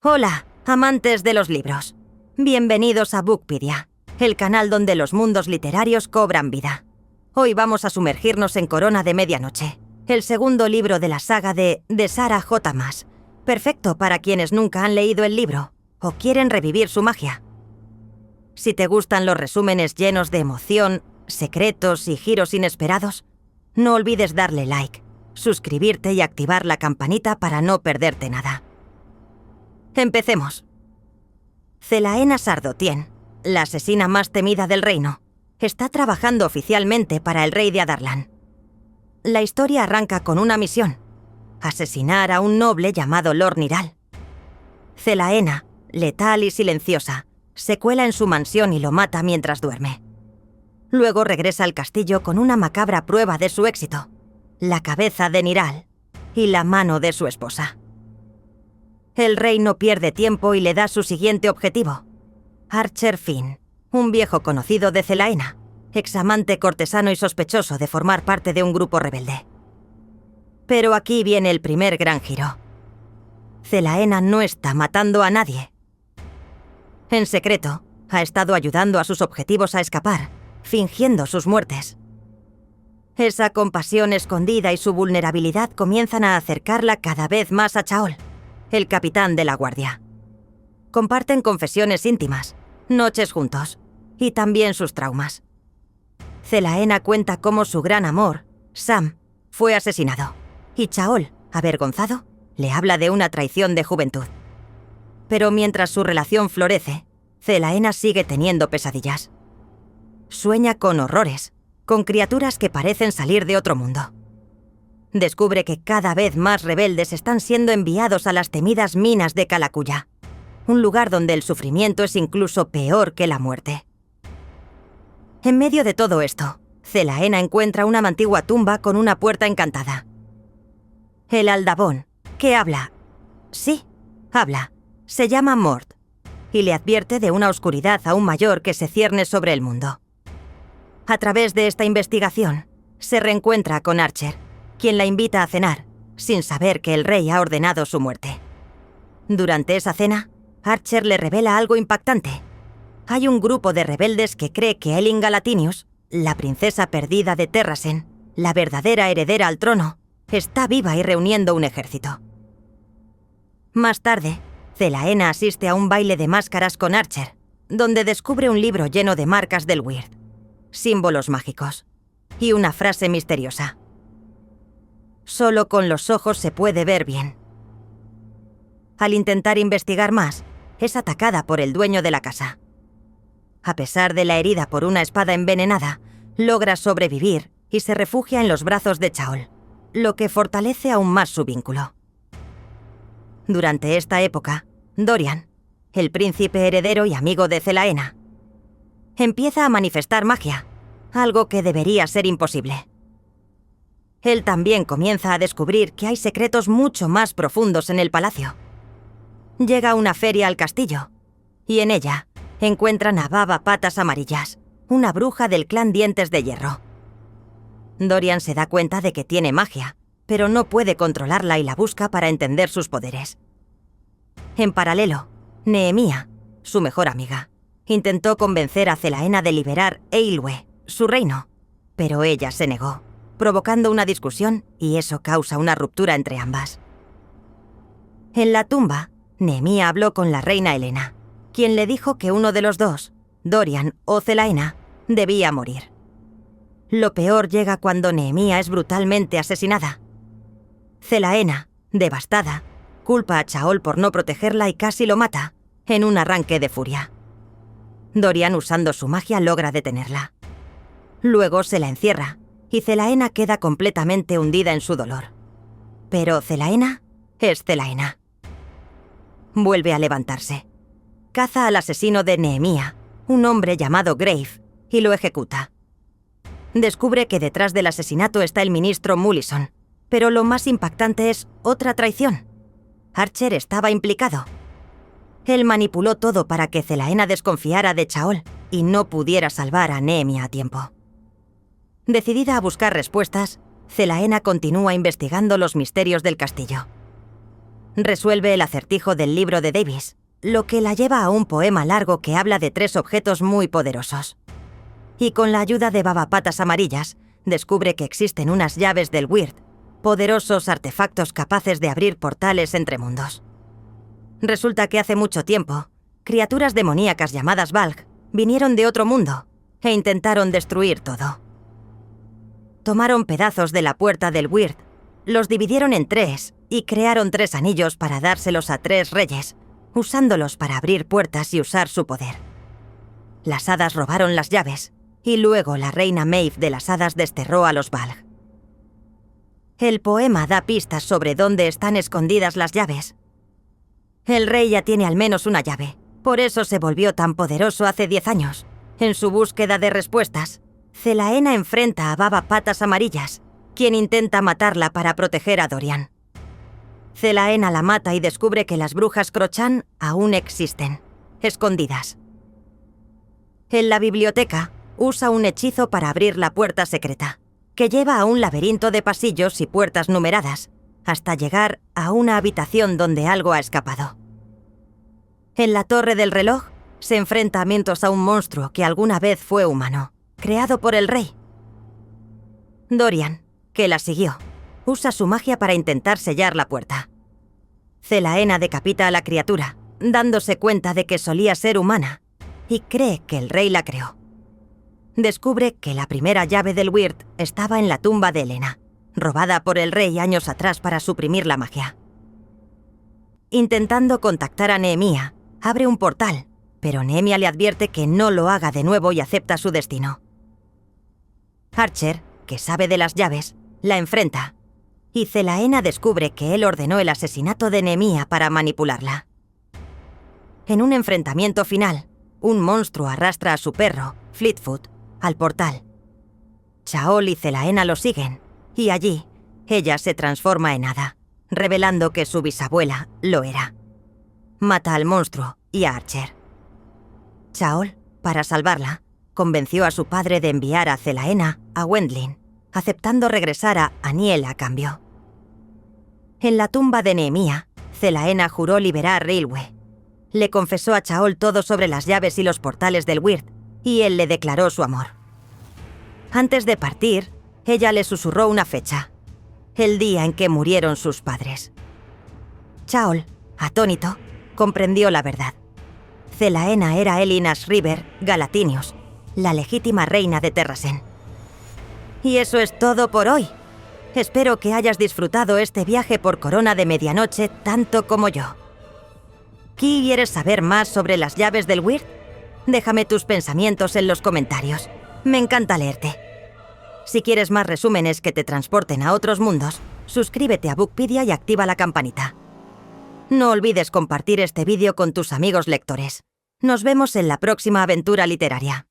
Hola, amantes de los libros. Bienvenidos a Bookpedia, el canal donde los mundos literarios cobran vida. Hoy vamos a sumergirnos en Corona de Medianoche, el segundo libro de la saga de Sarah J. Maas, perfecto para quienes nunca han leído el libro o quieren revivir su magia. Si te gustan los resúmenes llenos de emoción, secretos y giros inesperados, no olvides darle like, suscribirte y activar la campanita para no perderte nada. Empecemos. Celaena Sardotien, la asesina más temida del reino, está trabajando oficialmente para el rey de Adarlan. La historia arranca con una misión: asesinar a un noble llamado Lord Niral. Celaena, letal y silenciosa, se cuela en su mansión y lo mata mientras duerme. Luego regresa al castillo con una macabra prueba de su éxito: la cabeza de Niral y la mano de su esposa. El rey no pierde tiempo y le da su siguiente objetivo: Archer Finn, un viejo conocido de Celaena, examante cortesano y sospechoso de formar parte de un grupo rebelde. Pero aquí viene el primer gran giro. Celaena no está matando a nadie. En secreto, ha estado ayudando a sus objetivos a escapar, fingiendo sus muertes. Esa compasión escondida y su vulnerabilidad comienzan a acercarla cada vez más a Chaol, el capitán de la guardia. Comparten confesiones íntimas, noches juntos, y también sus traumas. Celaena cuenta cómo su gran amor, Sam, fue asesinado, y Chaol, avergonzado, le habla de una traición de juventud. Pero mientras su relación florece, Celaena sigue teniendo pesadillas. Sueña con horrores, con criaturas que parecen salir de otro mundo. Descubre que cada vez más rebeldes están siendo enviados a las temidas minas de Calacuya, un lugar donde el sufrimiento es incluso peor que la muerte. En medio de todo esto, Celaena encuentra una antigua tumba con una puerta encantada. El Aldabón, que habla. Sí, habla. Se llama Mort, y le advierte de una oscuridad aún mayor que se cierne sobre el mundo. A través de esta investigación, se reencuentra con Archer, quien la invita a cenar, sin saber que el rey ha ordenado su muerte. Durante esa cena, Archer le revela algo impactante. Hay un grupo de rebeldes que cree que Elin Latinius, la princesa perdida de Terrasen, la verdadera heredera al trono, está viva y reuniendo un ejército. Más tarde, Celaena asiste a un baile de máscaras con Archer, donde descubre un libro lleno de marcas del Weird, símbolos mágicos, y una frase misteriosa: solo con los ojos se puede ver bien. Al intentar investigar más, es atacada por el dueño de la casa. A pesar de la herida por una espada envenenada, logra sobrevivir y se refugia en los brazos de Chaol, lo que fortalece aún más su vínculo. Durante esta época, Dorian, el príncipe heredero y amigo de Celaena, empieza a manifestar magia, algo que debería ser imposible. Él también comienza a descubrir que hay secretos mucho más profundos en el palacio. Llega una feria al castillo, y en ella encuentran a Baba Patas Amarillas, una bruja del clan Dientes de Hierro. Dorian se da cuenta de que tiene magia, pero no puede controlarla y la busca para entender sus poderes. En paralelo, Nehemia, su mejor amiga, intentó convencer a Celaena de liberar Eyllwe, su reino, pero ella se negó, provocando una discusión, y eso causa una ruptura entre ambas. En la tumba, Nehemia habló con la reina Helena, quien le dijo que uno de los dos, Dorian o Celaena, debía morir. Lo peor llega cuando Nehemia es brutalmente asesinada. Celaena, devastada, culpa a Chaol por no protegerla y casi lo mata, en un arranque de furia. Dorian, usando su magia, logra detenerla. Luego se la encierra, y Celaena queda completamente hundida en su dolor. Pero Celaena es Celaena. Vuelve a levantarse. Caza al asesino de Nehemia, un hombre llamado Grave, y lo ejecuta. Descubre que detrás del asesinato está el ministro Mullison, pero lo más impactante es otra traición. Archer estaba implicado. Él manipuló todo para que Celaena desconfiara de Chaol y no pudiera salvar a Nehemia a tiempo. Decidida a buscar respuestas, Celaena continúa investigando los misterios del castillo. Resuelve el acertijo del libro de Davis, lo que la lleva a un poema largo que habla de 3 objetos muy poderosos. Y con la ayuda de Babapatas Amarillas, descubre que existen unas llaves del Weird, poderosos artefactos capaces de abrir portales entre mundos. Resulta que hace mucho tiempo, criaturas demoníacas llamadas Valg vinieron de otro mundo e intentaron destruir todo. Tomaron pedazos de la puerta del Weird, los dividieron en 3 y crearon 3 anillos para dárselos a 3 reyes, usándolos para abrir puertas y usar su poder. Las hadas robaron las llaves y luego la reina Maeve de las hadas desterró a los Valg. El poema da pistas sobre dónde están escondidas las llaves. El rey ya tiene al menos una llave, por eso se volvió tan poderoso hace 10 años. En su búsqueda de respuestas, Celaena enfrenta a Babapatas Amarillas, quien intenta matarla para proteger a Dorian. Celaena la mata y descubre que las brujas Crochan aún existen, escondidas. En la biblioteca, usa un hechizo para abrir la puerta secreta, que lleva a un laberinto de pasillos y puertas numeradas, hasta llegar a una habitación donde algo ha escapado. En la torre del reloj, se enfrenta a Mentos a un monstruo que alguna vez fue humano, creado por el rey. Dorian, que la siguió, usa su magia para intentar sellar la puerta. Celaena decapita a la criatura, dándose cuenta de que solía ser humana, y cree que el rey la creó. Descubre que la primera llave del Weird estaba en la tumba de Helena, robada por el rey años atrás para suprimir la magia. Intentando contactar a Nehemia, abre un portal, pero Nehemia le advierte que no lo haga de nuevo y acepta su destino. Archer, que sabe de las llaves, la enfrenta, y Celaena descubre que él ordenó el asesinato de Nehemia para manipularla. En un enfrentamiento final, un monstruo arrastra a su perro, Fleetfoot, al portal. Chaol y Celaena lo siguen, y allí, ella se transforma en hada, revelando que su bisabuela lo era. Mata al monstruo y a Archer. Chaol, para salvarla, convenció a su padre de enviar a Celaena a Wendling, aceptando regresar a Aniel a cambio. En la tumba de Nehemia, Celaena juró liberar Rilwe. Le confesó a Chaol todo sobre las llaves y los portales del Weird, y él le declaró su amor. Antes de partir, ella le susurró una fecha: el día en que murieron sus padres. Chaol, atónito, comprendió la verdad. Celaena era Elinas River Galatinius, la legítima reina de Terrasen. Y eso es todo por hoy. Espero que hayas disfrutado este viaje por Corona de Medianoche tanto como yo. ¿Quieres saber más sobre las llaves del Weird? Déjame tus pensamientos en los comentarios. Me encanta leerte. Si quieres más resúmenes que te transporten a otros mundos, suscríbete a Bookpedia y activa la campanita. No olvides compartir este vídeo con tus amigos lectores. Nos vemos en la próxima aventura literaria.